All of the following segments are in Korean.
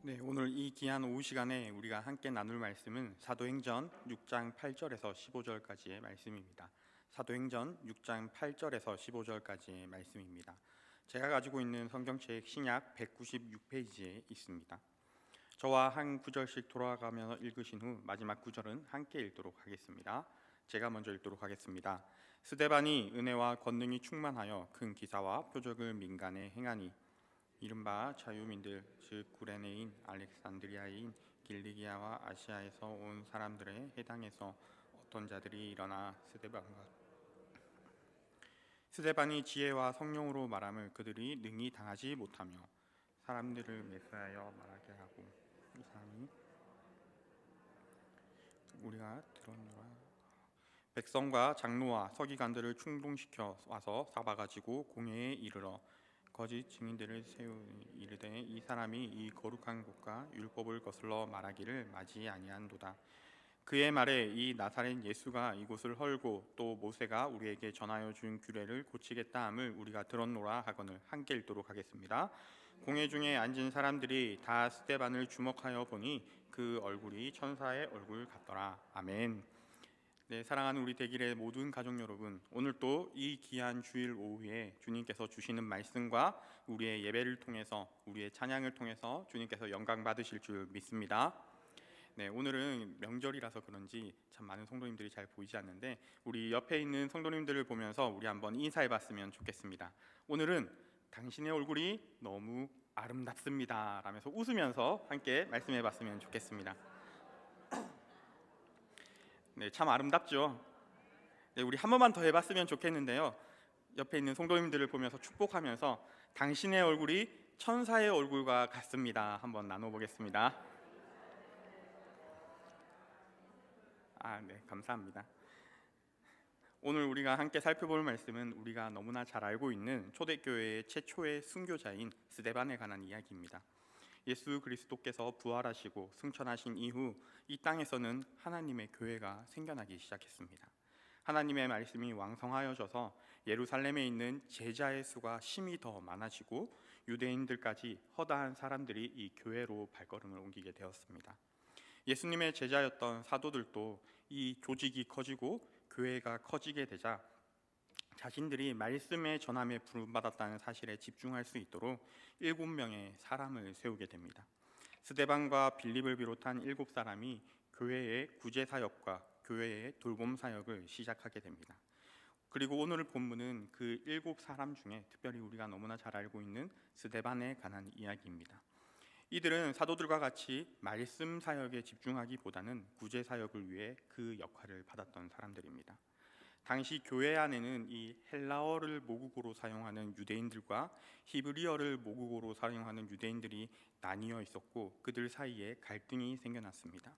네, 오늘 이 귀한 오후 시간에 우리가 함께 나눌 말씀은 사도행전 6장 8절에서 15절까지의 말씀입니다. 사도행전 6장 8절에서 15절까지의 말씀입니다. 제가 가지고 있는 성경책 신약 196페이지에 있습니다. 저와 한 구절씩 돌아가며 읽으신 후 마지막 구절은 함께 읽도록 하겠습니다. 제가 먼저 읽도록 하겠습니다. 스데반이 은혜와 권능이 충만하여 큰 기사와 표적을 민간에 행하니 이른바 자유민들 즉 구레네인 알렉산드리아인 길리기아와 아시아에서 온 사람들의 해당에서 어떤 자들이 일어나 스데반이 지혜와 성령으로 말함을 그들이 능히 당하지 못하며 사람들을 매수하여 말하게 하고 이 사람이 우리가 들었노라 백성과 장로와 서기관들을 충동시켜 와서 잡아가지고 공회에 이르러 거짓 증인들을 세우니 이르되 이 사람이 이 거룩한 곳과 율법을 거슬러 말하기를 마지 아니한도다. 그의 말에 이 나사렛 예수가 이곳을 헐고 또 모세가 우리에게 전하여 준 규례를 고치겠다 함을 우리가 들었노라 하거늘 함께 읽도록 하겠습니다. 공회 중에 앉은 사람들이 다 스데반을 주목하여 보니 그 얼굴이 천사의 얼굴 같더라. 아멘. 네, 사랑하는 우리 대길의 모든 가족 여러분, 오늘 또 이 귀한 주일 오후에 주님께서 주시는 말씀과 우리의 예배를 통해서, 우리의 찬양을 통해서 주님께서 영광 받으실 줄 믿습니다. 네, 오늘은 명절이라서 그런지 참 많은 성도님들이 잘 보이지 않는데 우리 옆에 있는 성도님들을 보면서 우리 한번 인사해봤으면 좋겠습니다. 오늘은 당신의 얼굴이 너무 아름답습니다 라면서 웃으면서 함께 말씀해봤으면 좋겠습니다. 네, 참 아름답죠. 네, 우리 한 번만 더 해봤으면 좋겠는데요. 옆에 있는 성도님들을 보면서 축복하면서 당신의 얼굴이 천사의 얼굴과 같습니다. 한번 나눠보겠습니다. 네, 감사합니다. 오늘 우리가 함께 살펴볼 말씀은 우리가 너무나 잘 알고 있는 초대교회의 최초의 순교자인 스데반에 관한 이야기입니다. 예수 그리스도께서 부활하시고 승천하신 이후 이 땅에서는 하나님의 교회가 생겨나기 시작했습니다. 하나님의 말씀이 왕성하여져서 예루살렘에 있는 제자의 수가 심히 더 많아지고 유대인들까지 허다한 사람들이 이 교회로 발걸음을 옮기게 되었습니다. 예수님의 제자였던 사도들도 이 조직이 커지고 교회가 커지게 되자 자신들이 말씀의 전함에 부름받았다는 사실에 집중할 수 있도록 7명의 사람을 세우게 됩니다. 스데반과 빌립을 비롯한 7사람이 교회의 구제사역과 교회의 돌봄사역을 시작하게 됩니다. 그리고 오늘 본문은 그 7사람 중에 특별히 우리가 너무나 잘 알고 있는 스데반에 관한 이야기입니다. 이들은 사도들과 같이 말씀 사역에 집중하기보다는 구제 사역을 위해 그 역할을 받았던 사람들입니다. 당시 교회 안에는 이 헬라어를 모국어로 사용하는 유대인들과 히브리어를 모국어로 사용하는 유대인들이 나뉘어 있었고 그들 사이에 갈등이 생겨났습니다.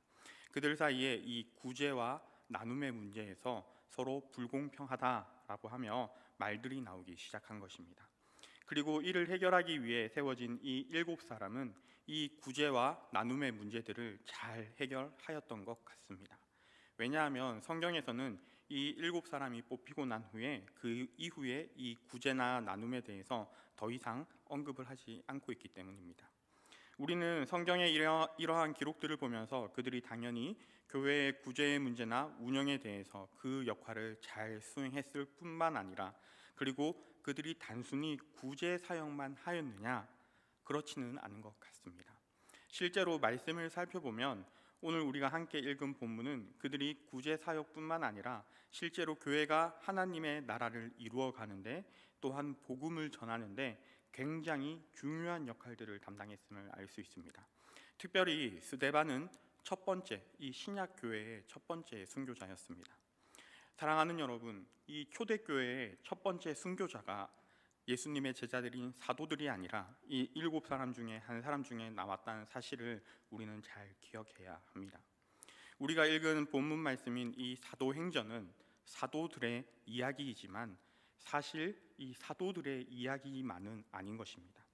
그들 사이에 이 구제와 나눔의 문제에서 서로 불공평하다라고 하며 말들이 나오기 시작한 것입니다. 그리고 이를 해결하기 위해 세워진 이 7사람은 이 구제와 나눔의 문제들을 잘 해결하였던 것 같습니다. 왜냐하면 성경에서는 이 7사람이 뽑히고 난 후에 그 이후에 이 구제나 나눔에 대해서 더 이상 언급을 하지 않고 있기 때문입니다. 우리는 성경의 이러한 기록들을 보면서 그들이 당연히 교회의 구제의 문제나 운영에 대해서 그 역할을 잘 수행했을 뿐만 아니라 그리고 그들이 단순히 구제 사역만 하였느냐? 그렇지는 않은 것 같습니다. 실제로 말씀을 살펴보면 오늘 우리가 함께 읽은 본문은 그들이 구제 사역뿐만 아니라 실제로 교회가 하나님의 나라를 이루어 가는데 또한 복음을 전하는데 굉장히 중요한 역할들을 담당했음을 알 수 있습니다. 특별히 스데반은 첫 번째 이 신약 교회의 첫 번째 순교자였습니다. 사랑하는 여러분, 이 초대교회의 첫 번째 순교자가 예수님의 제자들인 사도들이 아니라 이 7사람 중에 한 사람 중에 나왔다는 사실을 우리는 잘 기억해야 합니다. 우리가 읽은 본문 말씀인 이 사도행전은 사도들의 이야기이지만 사실 이 사도들의 이야기만은 아닌 것입니다.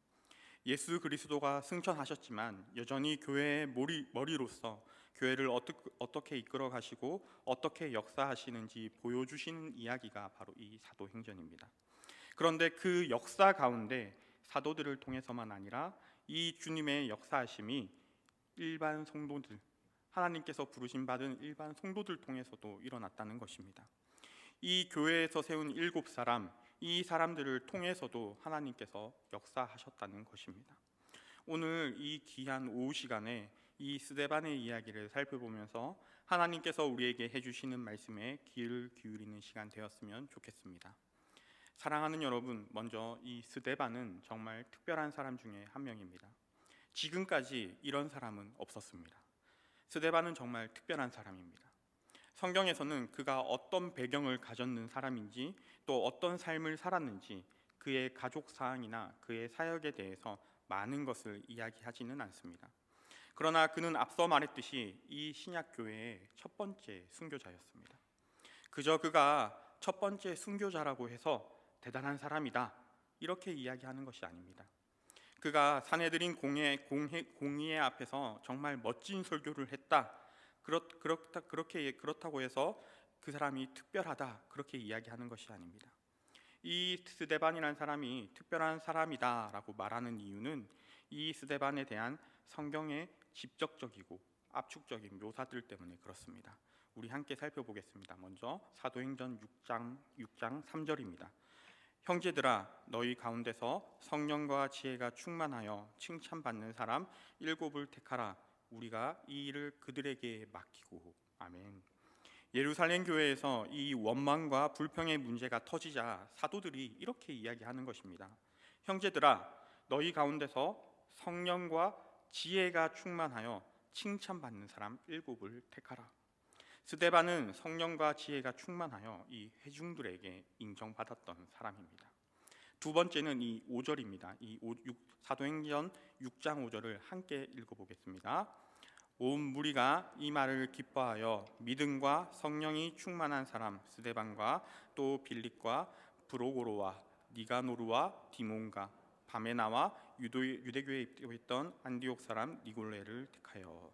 예수 그리스도가 승천하셨지만 여전히 교회의 머리로서 교회를 어떻게 이끌어 가시고 어떻게 역사하시는지 보여주시는 이야기가 바로 이 사도행전입니다. 그런데 그 역사 가운데 사도들을 통해서만 아니라 이 주님의 역사하심이 일반 성도들, 하나님께서 부르심 받은 일반 성도들 통해서도 일어났다는 것입니다. 이 교회에서 세운 7사람, 이 사람들을 통해서도 하나님께서 역사하셨다는 것입니다. 오늘 이 귀한 오후 시간에 이 스데반의 이야기를 살펴보면서 하나님께서 우리에게 해주시는 말씀에 귀를 기울이는 시간 되었으면 좋겠습니다. 사랑하는 여러분, 먼저 이 스데반은 정말 특별한 사람 중에 한 명입니다. 지금까지 이런 사람은 없었습니다. 스데반은 정말 특별한 사람입니다. 성경에서는 그가 어떤 배경을 가졌는 사람인지, 또 어떤 삶을 살았는지, 그의 가족 사항이나 그의 사역에 대해서 많은 것을 이야기하지는 않습니다. 그러나 그는 앞서 말했듯이 이 신약 교회의 첫 번째 순교자였습니다. 그저 그가 첫 번째 순교자라고 해서 대단한 사람이다, 이렇게 이야기하는 것이 아닙니다. 그가 사내들인 공의회 앞에서 정말 멋진 설교를 했다, 그렇다고 해서 그 사람이 특별하다, 그렇게 이야기하는 것이 아닙니다. 이 스데반이라는 사람이 특별한 사람이다라고 말하는 이유는 이 스데반에 대한 성경의 직접적이고 압축적인 묘사들 때문에 그렇습니다. 우리 함께 살펴보겠습니다. 먼저 사도행전 6장 3절입니다. 형제들아, 너희 가운데서 성령과 지혜가 충만하여 칭찬받는 사람 7을 택하라. 우리가 이 일을 그들에게 맡기고. 아멘. 예루살렘 교회에서 이 원망과 불평의 문제가 터지자 사도들이 이렇게 이야기하는 것입니다. 형제들아, 너희 가운데서 성령과 지혜가 충만하여 칭찬받는 사람 7을 택하라. 스데반은 성령과 지혜가 충만하여 이 회중들에게 인정받았던 사람입니다. 두 번째는 이 5절입니다. 사도행전 6장 5절을 함께 읽어보겠습니다. 온 무리가 이 말을 기뻐하여 믿음과 성령이 충만한 사람 스데반과 또 빌립과 브로고로와 니가노르와 디몬과 바메나와 유대교에 입교했던 안디옥 사람 니골레를 택하여.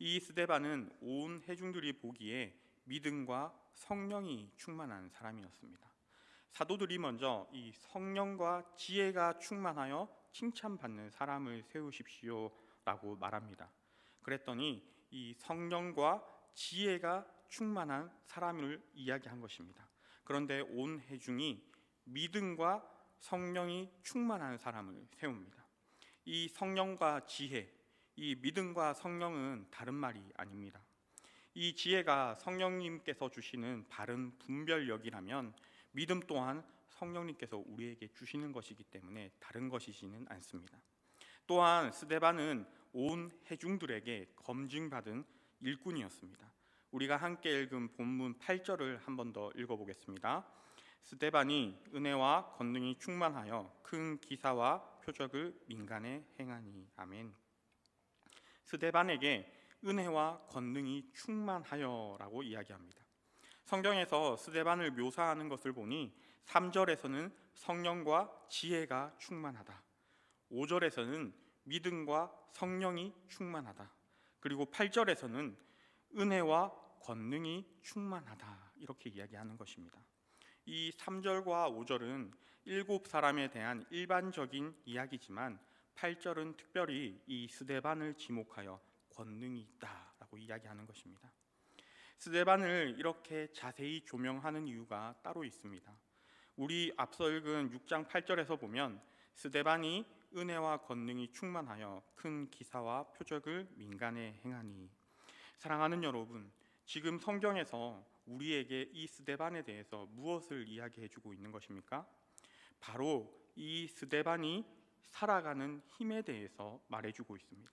이 스데반은 온 회중들이 보기에 믿음과 성령이 충만한 사람이었습니다. 사도들이 먼저 이 성령과 지혜가 충만하여 칭찬받는 사람을 세우십시오 라고 말합니다. 그랬더니 이 성령과 지혜가 충만한 사람을 이야기한 것입니다. 그런데 온 회중이 믿음과 성령이 충만한 사람을 세웁니다. 이 성령과 지혜, 이 믿음과 성령은 다른 말이 아닙니다. 이 지혜가 성령님께서 주시는 바른 분별력이라면 믿음 또한 성령님께서 우리에게 주시는 것이기 때문에 다른 것이지는 않습니다. 또한 스데반은 온 회중들에게 검증받은 일꾼이었습니다. 우리가 함께 읽은 본문 8절을 한 번 더 읽어보겠습니다. 스데반이 은혜와 권능이 충만하여 큰 기사와 표적을 민간에 행하니. 아멘. 스데반에게 은혜와 권능이 충만하여 라고 이야기합니다. 성경에서 스데반을 묘사하는 것을 보니 3절에서는 성령과 지혜가 충만하다, 5절에서는 믿음과 성령이 충만하다, 그리고 8절에서는 은혜와 권능이 충만하다, 이렇게 이야기하는 것입니다. 이 3절과 5절은 7사람에 대한 일반적인 이야기지만 8절은 특별히 이 스데반을 지목하여 권능이 있다라고 이야기하는 것입니다. 스데반을 이렇게 자세히 조명하는 이유가 따로 있습니다. 우리 앞서 읽은 6장 8절에서 보면 스데반이 은혜와 권능이 충만하여 큰 기사와 표적을 민간에 행하니. 사랑하는 여러분, 지금 성경에서 우리에게 이 스데반에 대해서 무엇을 이야기해 주고 있는 것입니까? 바로 이 스데반이 살아가는 힘에 대해서 말해주고 있습니다.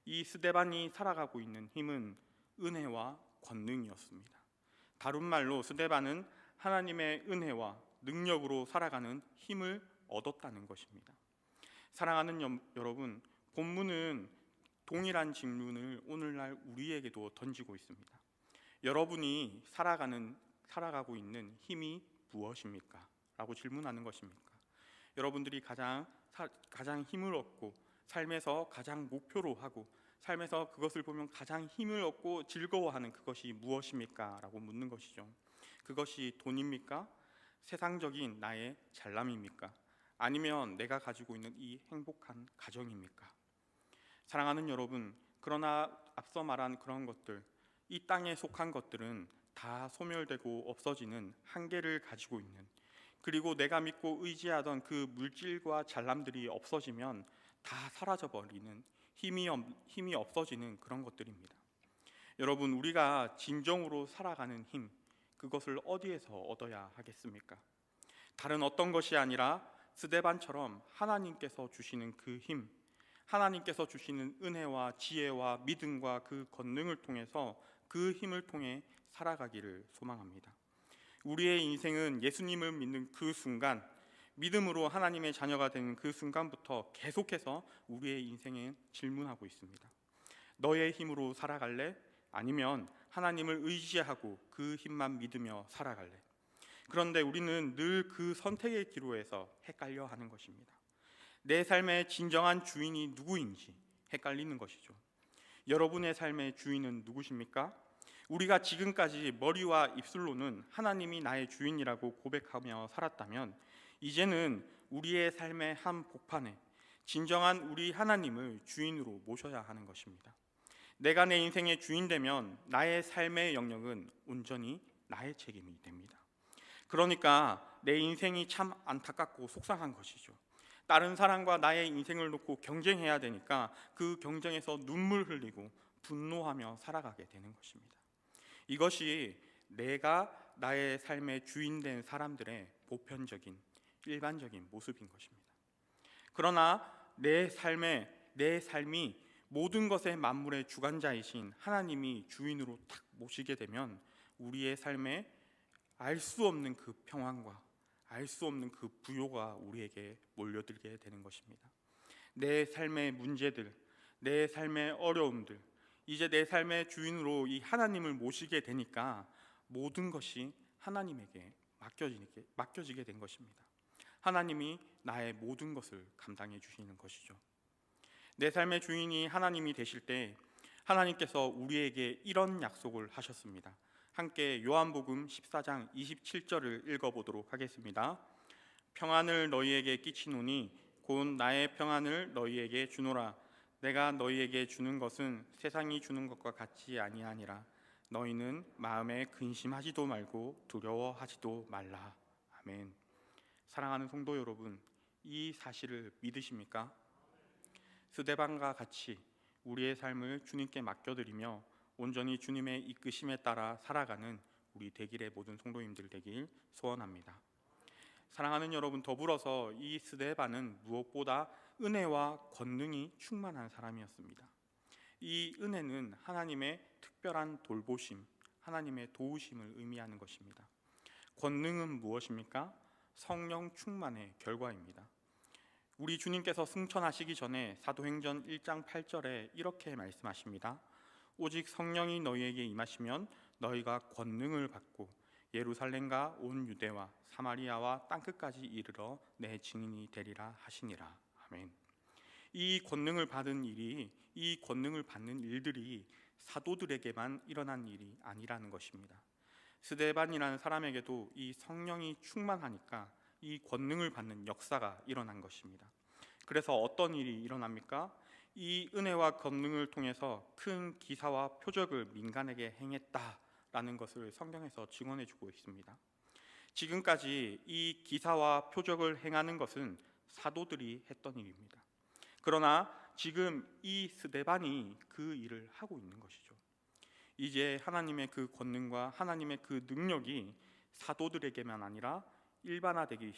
이 스데반이 살아가고 있는 힘은 은혜와 권능이었습니다. 다른 말로 스데반은 하나님의 은혜와 능력으로 살아가는 힘을 얻었다는 것입니다. 사랑하는 여러분, 본문은 동일한 질문을 오늘날 우리에게도 던지고 있습니다. 여러분이 살아가고 있는 힘이 무엇입니까? 라고 질문하는 것입니까? 여러분들이 가장 힘을 얻고 삶에서 가장 목표로 하고 삶에서 그것을 보면 가장 힘을 얻고 즐거워하는 그것이 무엇입니까? 라고 묻는 것이죠. 그것이 돈입니까? 세상적인 나의 잘남입니까? 아니면 내가 가지고 있는 이 행복한 가정입니까? 사랑하는 여러분, 그러나 앞서 말한 그런 것들, 이 땅에 속한 것들은 다 소멸되고 없어지는 한계를 가지고 있는, 그리고 내가 믿고 의지하던 그 물질과 잘남들이 없어지면 다 사라져버리는, 힘이 없어지는 그런 것들입니다. 여러분, 우리가 진정으로 살아가는 힘, 그것을 어디에서 얻어야 하겠습니까? 다른 어떤 것이 아니라 스데반처럼 하나님께서 주시는 그 힘, 하나님께서 주시는 은혜와 지혜와 믿음과 그 권능을 통해서 그 힘을 통해 살아가기를 소망합니다. 우리의 인생은 예수님을 믿는 그 순간, 믿음으로 하나님의 자녀가 되는 그 순간부터 계속해서 우리의 인생에 질문하고 있습니다. 너의 힘으로 살아갈래? 아니면 하나님을 의지하고 그 힘만 믿으며 살아갈래? 그런데 우리는 늘 그 선택의 기로에서 헷갈려 하는 것입니다. 내 삶의 진정한 주인이 누구인지 헷갈리는 것이죠. 여러분의 삶의 주인은 누구십니까? 우리가 지금까지 머리와 입술로는 하나님이 나의 주인이라고 고백하며 살았다면, 이제는 우리의 삶의 한 복판에 진정한 우리 하나님을 주인으로 모셔야 하는 것입니다. 내가 내 인생의 주인 되면 나의 삶의 영역은 온전히 나의 책임이 됩니다. 그러니까 내 인생이 참 안타깝고 속상한 것이죠. 다른 사람과 나의 인생을 놓고 경쟁해야 되니까 그 경쟁에서 눈물 흘리고 분노하며 살아가게 되는 것입니다. 이것이 내가 나의 삶의 주인 된 사람들의 보편적인 일반적인 모습인 것입니다. 그러나 내 삶이 모든 것의 만물의 주관자이신 하나님이 주인으로 탁 모시게 되면 우리의 삶에 알 수 없는 그 평안과 알 수 없는 그 부요가 우리에게 몰려들게 되는 것입니다. 내 삶의 문제들, 내 삶의 어려움들, 이제 내 삶의 주인으로 이 하나님을 모시게 되니까 모든 것이 하나님에게 맡겨지게 된 것입니다. 하나님이 나의 모든 것을 감당해 주시는 것이죠. 내 삶의 주인이 하나님이 되실 때 하나님께서 우리에게 이런 약속을 하셨습니다. 함께 요한복음 14장 27절을 읽어보도록 하겠습니다. 평안을 너희에게 끼치노니 곧 나의 평안을 너희에게 주노라. 내가 너희에게 주는 것은 세상이 주는 것과 같지 아니하니라. 너희는 마음에 근심하지도 말고 두려워하지도 말라. 아멘. 사랑하는 성도 여러분, 이 사실을 믿으십니까? 스데반과 같이 우리의 삶을 주님께 맡겨드리며 온전히 주님의 이끄심에 따라 살아가는 우리 대길의 모든 성도님들 되길 소원합니다. 사랑하는 여러분, 더불어서 이 스데반은 무엇보다 은혜와 권능이 충만한 사람이었습니다. 이 은혜는 하나님의 특별한 돌보심, 하나님의 도우심을 의미하는 것입니다. 권능은 무엇입니까? 성령 충만의 결과입니다. 우리 주님께서 승천하시기 전에 사도행전 1장 8절에 이렇게 말씀하십니다. 오직 성령이 너희에게 임하시면 너희가 권능을 받고 예루살렘과 온 유대와 사마리아와 땅끝까지 이르러 내 증인이 되리라 하시니라. 아멘. 이 권능을 받는 일들이 사도들에게만 일어난 일이 아니라는 것입니다. 스데반이라는 사람에게도 이 성령이 충만하니까 이 권능을 받는 역사가 일어난 것입니다. 그래서 어떤 일이 일어납니까? 이 은혜와 권능을 통해서 큰 기사와 표적을 민간에게 행했다라는 것을 성경에서 증언해주고 있습니다. 지금까지 이 기사와 표적을 행하는 것은 사도들이 했던 일입니다. 그러나 지금 이 스데반이 그 일을 하고 있는 것이죠. 이제 하나님의 그 권능과 하나님의 그 능력이 사도들에게만 아니라 일반화되기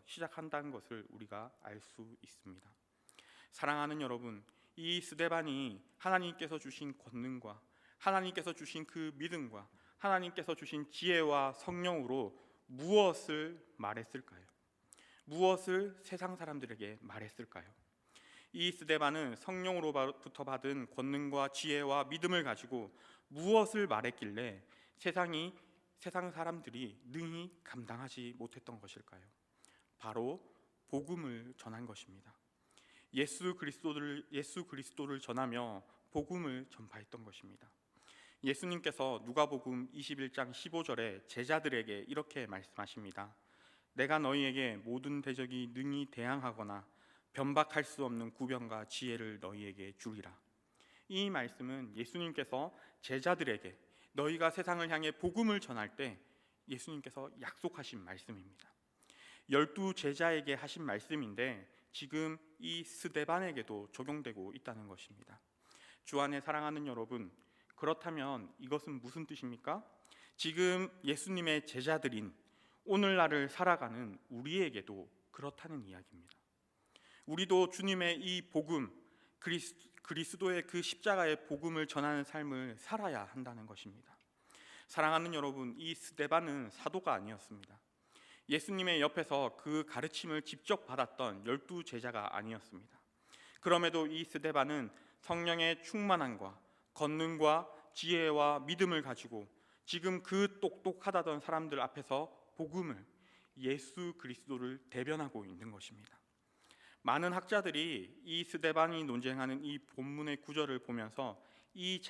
시작한다는 것을 우리가 알 수 있습니다. 사랑하는 여러분, 이 스데반이 하나님께서 주신 권능과 하나님께서 주신 그 믿음과 하나님께서 주신 지혜와 성령으로 무엇을 말했을까요? 무엇을 세상 사람들에게 말했을까요? 이 스데반은 성령으로부터 받은 권능과 지혜와 믿음을 가지고 무엇을 말했길래 세상 사람들이 능히 감당하지 못했던 것일까요? 바로 복음을 전한 것입니다. 예수 그리스도를 전하며 복음을 전파했던 것입니다. 예수님께서 누가복음 21장 15절에 제자들에게 이렇게 말씀하십니다. 내가 너희에게 모든 대적이 능히 대항하거나 변박할 수 없는 구변과 지혜를 너희에게 주리라. 이 말씀은 예수님께서 제자들에게 너희가 세상을 향해 복음을 전할 때 예수님께서 약속하신 말씀입니다. 12 제자에게 하신 말씀인데 지금 이 스데반에게도 적용되고 있다는 것입니다. 주 안에 사랑하는 여러분, 그렇다면 이것은 무슨 뜻입니까? 지금 예수님의 제자들인 오늘날을 살아가는 우리에게도 그렇다는 이야기입니다. 우리도 주님의 이 복음, 그리스도의 그 십자가의 복음을 전하는 삶을 살아야 한다는 것입니다. 사랑하는 여러분, 이 스데반은 사도가 아니었습니다. 예수님의 옆에서 그 가르침을 직접 받았던 12 제자가 아니었습니다. 그럼에도 이 스데반은 성령의 충만함과 권능과 지혜와 믿음을 가지고 지금 그 똑똑하다던 사람들 앞에서 복음을, 예수 그리스도를 대변하고 있는 것입니다. 많은 학자들이 이 스데반이 논쟁하는 이 본문의 구절을 보면서 이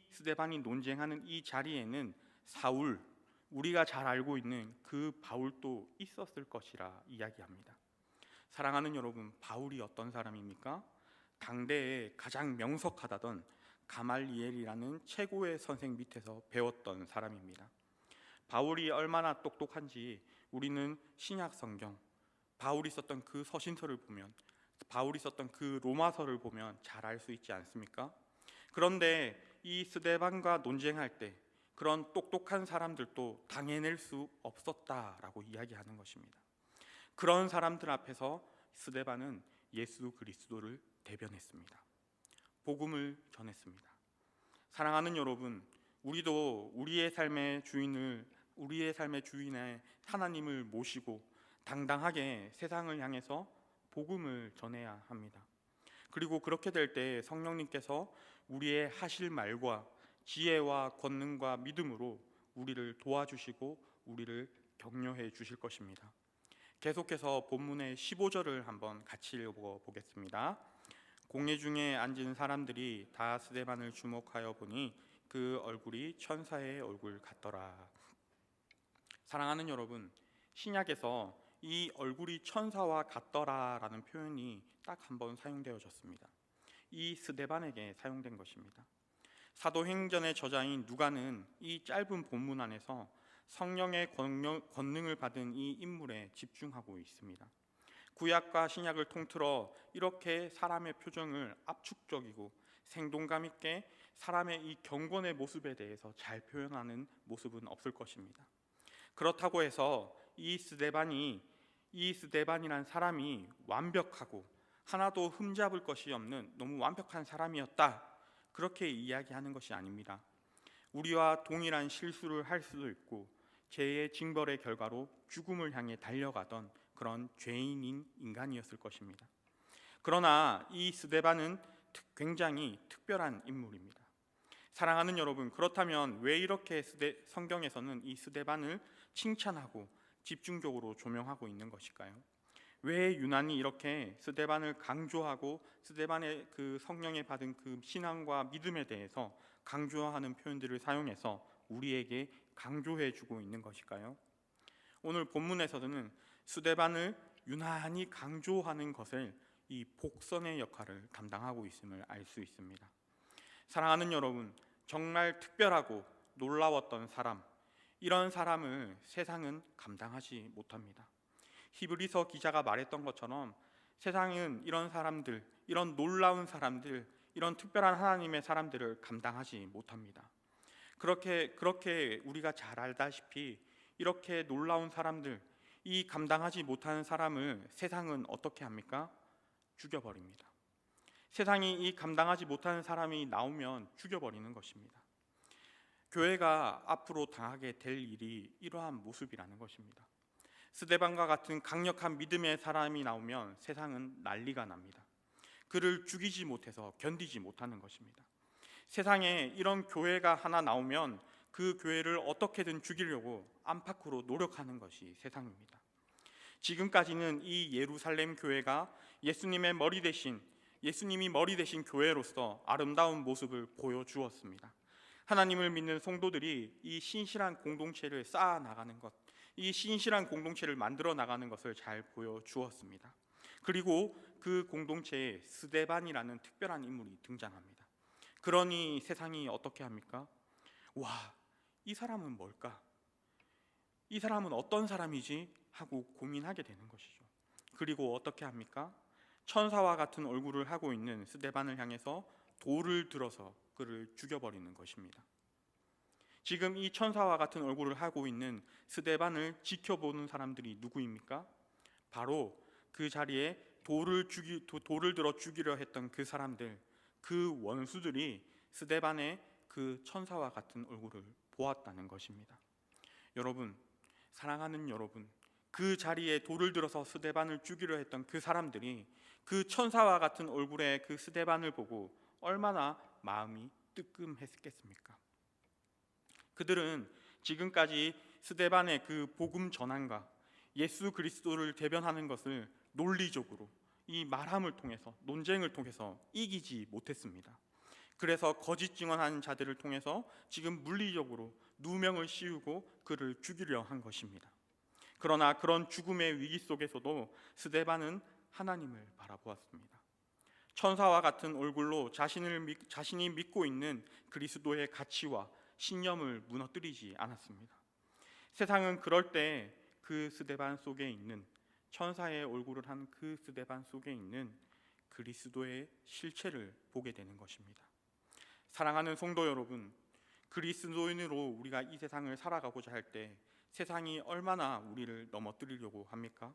스데반이 논쟁하는 이 자리에는 사울, 우리가 잘 알고 있는 그 바울도 있었을 것이라 이야기합니다. 사랑하는 여러분, 바울이 어떤 사람입니까? 당대에 가장 명석하다던 가말리엘이라는 최고의 선생 밑에서 배웠던 사람입니다. 바울이 얼마나 똑똑한지 우리는 신약 성경, 바울이 썼던 그 서신서를 보면, 바울이 썼던 그 로마서를 보면 잘 알 수 있지 않습니까? 그런데 이 스데반과 논쟁할 때 그런 똑똑한 사람들도 당해낼 수 없었다라고 이야기하는 것입니다. 그런 사람들 앞에서 스데반은 예수 그리스도를 대변했습니다. 복음을 전했습니다. 사랑하는 여러분, 우리도 우리의 삶의 주인의 하나님을 모시고 당당하게 세상을 향해서 복음을 전해야 합니다. 그리고 그렇게 될 때 성령님께서 우리의 하실 말과 지혜와 권능과 믿음으로 우리를 도와주시고 우리를 격려해 주실 것입니다. 계속해서 본문의 15절을 한번 같이 읽어보겠습니다. 공회 중에 앉은 사람들이 다 스데반을 주목하여 보니 그 얼굴이 천사의 얼굴 같더라. 사랑하는 여러분, 신약에서 이 얼굴이 천사와 같더라라는 표현이 딱 한 번 사용되어졌습니다. 이 스데반에게 사용된 것입니다. 사도행전의 저자인 누가는 이 짧은 본문 안에서 성령의 권능을 받은 이 인물에 집중하고 있습니다. 구약과 신약을 통틀어 이렇게 사람의 표정을 압축적이고 생동감 있게 사람의 이 경건의 모습에 대해서 잘 표현하는 모습은 없을 것입니다. 그렇다고 해서 이 스데반이란 사람이 완벽하고 하나도 흠잡을 것이 없는 너무 완벽한 사람이었다, 그렇게 이야기하는 것이 아닙니다. 우리와 동일한 실수를 할 수도 있고 죄의 징벌의 결과로 죽음을 향해 달려가던 그런 죄인인 인간이었을 것입니다. 그러나 이 스데반은 굉장히 특별한 인물입니다. 사랑하는 여러분, 그렇다면 왜 이렇게 성경에서는 이 스데반을 칭찬하고 집중적으로 조명하고 있는 것일까요? 왜 유난히 이렇게 스데반을 강조하고 스데반의 그 성령에 받은 그 신앙과 믿음에 대해서 강조하는 표현들을 사용해서 우리에게 강조해 주고 있는 것일까요? 오늘 본문에서는 스데반을 유난히 강조하는 것을 이 복선의 역할을 담당하고 있음을 알 수 있습니다. 사랑하는 여러분, 정말 특별하고 놀라웠던 사람, 이런 사람을 세상은 감당하지 못합니다. 히브리서 기자가 말했던 것처럼 세상은 이런 사람들, 이런 놀라운 사람들, 이런 특별한 하나님의 사람들을 감당하지 못합니다. 그렇게 우리가 잘 알다시피 이렇게 놀라운 사람들, 이 감당하지 못하는 사람을 세상은 어떻게 합니까? 죽여버립니다. 세상이 이 감당하지 못하는 사람이 나오면 죽여버리는 것입니다. 교회가 앞으로 당하게 될 일이 이러한 모습이라는 것입니다. 스데반과 같은 강력한 믿음의 사람이 나오면 세상은 난리가 납니다. 그를 죽이지 못해서 견디지 못하는 것입니다. 세상에 이런 교회가 하나 나오면 그 교회를 어떻게든 죽이려고 안팎으로 노력하는 것이 세상입니다. 지금까지는 이 예루살렘 교회가 예수님이 머리 대신 교회로서 아름다운 모습을 보여주었습니다. 하나님을 믿는 성도들이 이 신실한 공동체를 쌓아 나가는 것, 이 신실한 공동체를 만들어 나가는 것을 잘 보여주었습니다. 그리고 그 공동체에 스데반이라는 특별한 인물이 등장합니다. 그러니 세상이 어떻게 합니까? 와, 이 사람은 뭘까? 이 사람은 어떤 사람이지? 하고 고민하게 되는 것이죠. 그리고 어떻게 합니까? 천사와 같은 얼굴을 하고 있는 스데반을 향해서 돌을 들어서 그를 죽여버리는 것입니다. 지금 이 천사와 같은 얼굴을 하고 있는 스데반을 지켜보는 사람들이 누구입니까? 바로 그 자리에 돌을 들어 죽이려 했던 그 사람들, 그 원수들이 스데반의 그 천사와 같은 얼굴을 보았다는 것입니다. 여러분, 사랑하는 여러분, 그 자리에 돌을 들어서 스데반을 죽이려 했던 그 사람들이 그 천사와 같은 얼굴의 그 스데반을 보고 얼마나 마음이 뜨끔했겠습니까? 그들은 지금까지 스데반의 그 복음 전환과 예수 그리스도를 대변하는 것을 논리적으로 이 말함을 통해서, 논쟁을 통해서 이기지 못했습니다. 그래서 거짓 증언하는 자들을 통해서 지금 물리적으로 누명을 씌우고 그를 죽이려 한 것입니다. 그러나 그런 죽음의 위기 속에서도 스데반은 하나님을 바라보았습니다. 천사와 같은 얼굴로 자신이 믿고 있는 그리스도의 가치와 신념을 무너뜨리지 않았습니다. 세상은 그럴 때 그 스데반 속에 있는, 천사의 얼굴을 한 그 스데반 속에 있는 그리스도의 실체를 보게 되는 것입니다. 사랑하는 성도 여러분, 그리스도인으로 우리가 이 세상을 살아가고자 할 때 세상이 얼마나 우리를 넘어뜨리려고 합니까?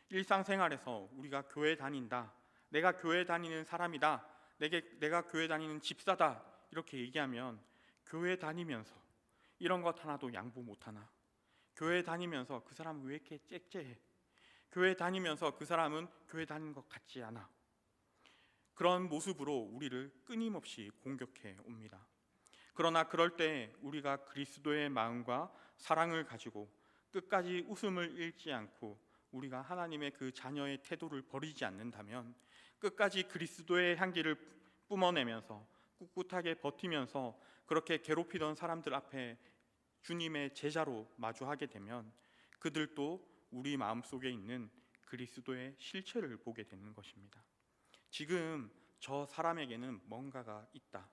일상생활에서 우리가 교회 다닌다, 내가 교회 다니는 사람이다, 내가 교회 다니는 집사다, 이렇게 얘기하면 교회 다니면서 이런 것 하나도 양보 못하나? 교회 다니면서 그 사람은 왜 이렇게 째째해? 교회 다니면서 그 사람은 교회 다니는 것 같지 않아? 그런 모습으로 우리를 끊임없이 공격해 옵니다. 그러나 그럴 때 우리가 그리스도의 마음과 사랑을 가지고 끝까지 웃음을 잃지 않고 우리가 하나님의 그 자녀의 태도를 버리지 않는다면, 끝까지 그리스도의 향기를 뿜어내면서 꿋꿋하게 버티면서 그렇게 괴롭히던 사람들 앞에 주님의 제자로 마주하게 되면 그들도 우리 마음속에 있는 그리스도의 실체를 보게 되는 것입니다. 지금 저 사람에게는 뭔가가 있다,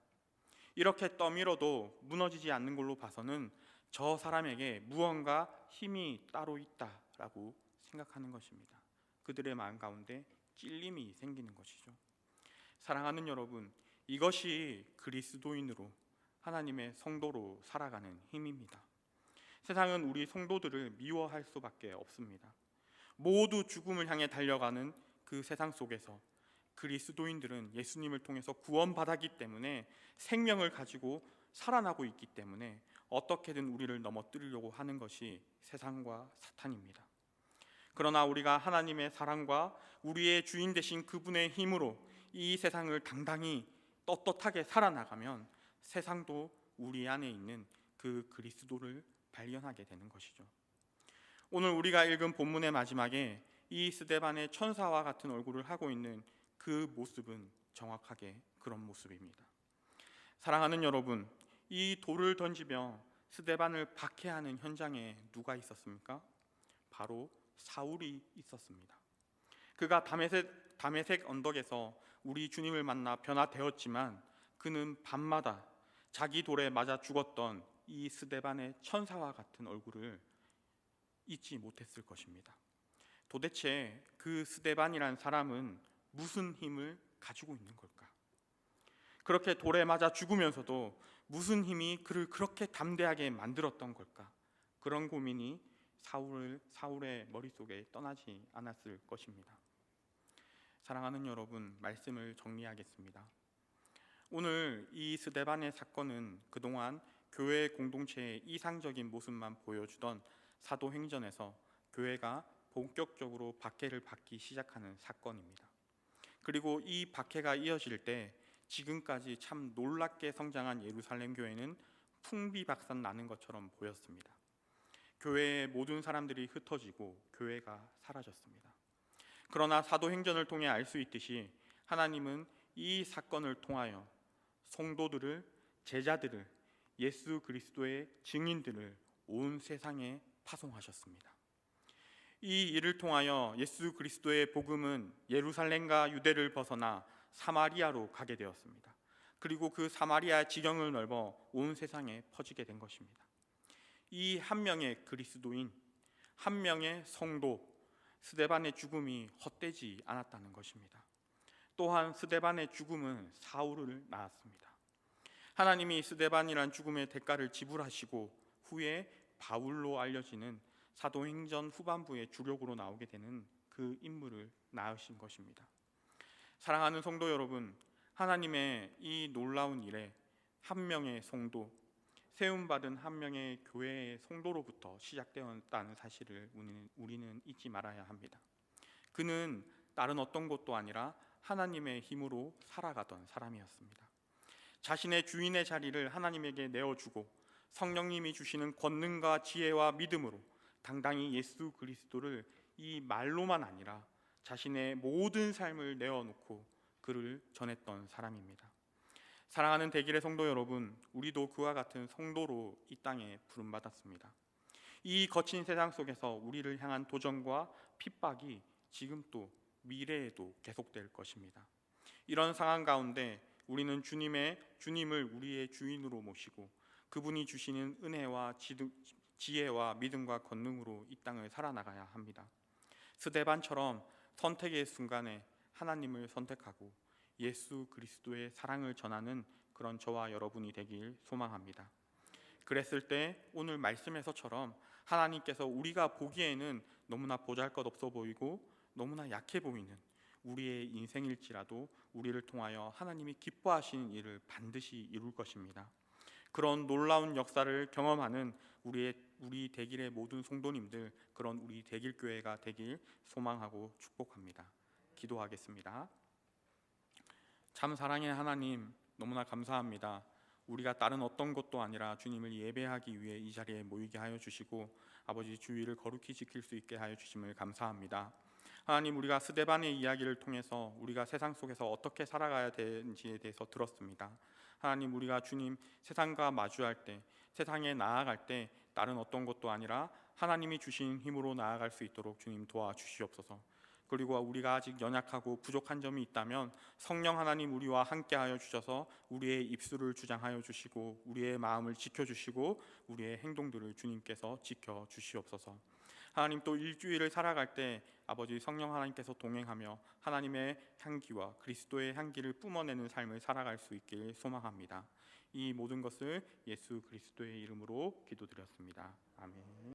이렇게 떠밀어도 무너지지 않는 걸로 봐서는 저 사람에게 무언가 힘이 따로 있다라고 생각하는 것입니다. 그들의 마음 가운데 찔림이 생기는 것이죠. 사랑하는 여러분, 이것이 그리스도인으로, 하나님의 성도로 살아가는 힘입니다. 세상은 우리 성도들을 미워할 수밖에 없습니다. 모두 죽음을 향해 달려가는 그 세상 속에서 그리스도인들은 예수님을 통해서 구원받았기 때문에, 생명을 가지고 살아나고 있기 때문에 어떻게든 우리를 넘어뜨리려고 하는 것이 세상과 사탄입니다. 그러나 우리가 하나님의 사랑과 우리의 주인 되신 그분의 힘으로 이 세상을 당당히 떳떳하게 살아나가면 세상도 우리 안에 있는 그 그리스도를 발견하게 되는 것이죠. 오늘 우리가 읽은 본문의 마지막에 이 스데반의 천사와 같은 얼굴을 하고 있는 그 모습은 정확하게 그런 모습입니다. 사랑하는 여러분, 이 돌을 던지며 스데반을 박해하는 현장에 누가 있었습니까? 바로 사울이 있었습니다. 그가 다메섹 언덕에서 우리 주님을 만나 변화되었지만 그는 밤마다 자기 돌에 맞아 죽었던 이 스데반의 천사와 같은 얼굴을 잊지 못했을 것입니다. 도대체 그 스데반이란 사람은 무슨 힘을 가지고 있는 걸까? 그렇게 돌에 맞아 죽으면서도 무슨 힘이 그를 그렇게 담대하게 만들었던 걸까? 그런 고민이 사울의 머릿속에 떠나지 않았을 것입니다. 사랑하는 여러분, 말씀을 정리하겠습니다. 오늘 이 스데반의 사건은 그동안 교회 공동체의 이상적인 모습만 보여주던 사도행전에서 교회가 본격적으로 박해를 받기 시작하는 사건입니다. 그리고 이 박해가 이어질 때 지금까지 참 놀랍게 성장한 예루살렘 교회는 풍비박산 나는 것처럼 보였습니다. 교회의 모든 사람들이 흩어지고 교회가 사라졌습니다. 그러나 사도행전을 통해 알 수 있듯이 하나님은 이 사건을 통하여 성도들을, 제자들을, 예수 그리스도의 증인들을 온 세상에 파송하셨습니다. 이 일을 통하여 예수 그리스도의 복음은 예루살렘과 유대를 벗어나 사마리아로 가게 되었습니다. 그리고 그 사마리아의 지경을 넓어 온 세상에 퍼지게 된 것입니다. 이 한 명의 그리스도인, 한 명의 성도 스데반의 죽음이 헛되지 않았다는 것입니다. 또한 스데반의 죽음은 사울을 낳았습니다. 하나님이 스데반이란 죽음의 대가를 지불하시고 후에 바울로 알려지는 사도행전 후반부의 주력으로 나오게 되는 그 인물을 낳으신 것입니다. 사랑하는 성도 여러분, 하나님의 이 놀라운 일에 한 명의 성도, 세움받은 한 명의 교회의 성도로부터 시작되었다는 사실을 우리는 잊지 말아야 합니다. 그는 다른 어떤 것도 아니라 하나님의 힘으로 살아가던 사람이었습니다. 자신의 주인의 자리를 하나님에게 내어주고 성령님이 주시는 권능과 지혜와 믿음으로 당당히 예수 그리스도를 이 말로만 아니라 자신의 모든 삶을 내어놓고 그를 전했던 사람입니다. 사랑하는 대길의 성도 여러분, 우리도 그와 같은 성도로 이 땅에 부름받았습니다. 이 거친 세상 속에서 우리를 향한 도전과 핍박이 지금 또 미래에도 계속될 것입니다. 이런 상황 가운데 우리는 주님을 우리의 주인으로 모시고 그분이 주시는 은혜와 지혜와 믿음과 권능으로 이 땅을 살아나가야 합니다. 스데반처럼 선택의 순간에 하나님을 선택하고 예수 그리스도의 사랑을 전하는 그런 저와 여러분이 되길 소망합니다. 그랬을 때 오늘 말씀에서처럼 하나님께서 우리가 보기에는 너무나 보잘것없어 보이고 너무나 약해 보이는 우리의 인생일지라도 우리를 통하여 하나님이 기뻐하시는 일을 반드시 이룰 것입니다. 그런 놀라운 역사를 경험하는 우리 대길의 모든 성도님들, 그런 우리 대길교회가 되길 소망하고 축복합니다. 기도하겠습니다. 참 사랑의 하나님, 너무나 감사합니다. 우리가 다른 어떤 것도 아니라 주님을 예배하기 위해 이 자리에 모이게 하여 주시고 아버지 주의를 거룩히 지킬 수 있게 하여 주심을 감사합니다. 하나님, 우리가 스데반의 이야기를 통해서 우리가 세상 속에서 어떻게 살아가야 되는지에 대해서 들었습니다. 하나님, 우리가 주님 세상과 마주할 때, 세상에 나아갈 때 다른 어떤 것도 아니라 하나님이 주신 힘으로 나아갈 수 있도록 주님 도와주시옵소서. 그리고 우리가 아직 연약하고 부족한 점이 있다면 성령 하나님 우리와 함께하여 주셔서 우리의 입술을 주장하여 주시고 우리의 마음을 지켜주시고 우리의 행동들을 주님께서 지켜주시옵소서. 하나님, 또 일주일을 살아갈 때 아버지 성령 하나님께서 동행하며 하나님의 향기와 그리스도의 향기를 뿜어내는 삶을 살아갈 수 있길 소망합니다. 이 모든 것을 예수 그리스도의 이름으로 기도드렸습니다. 아멘.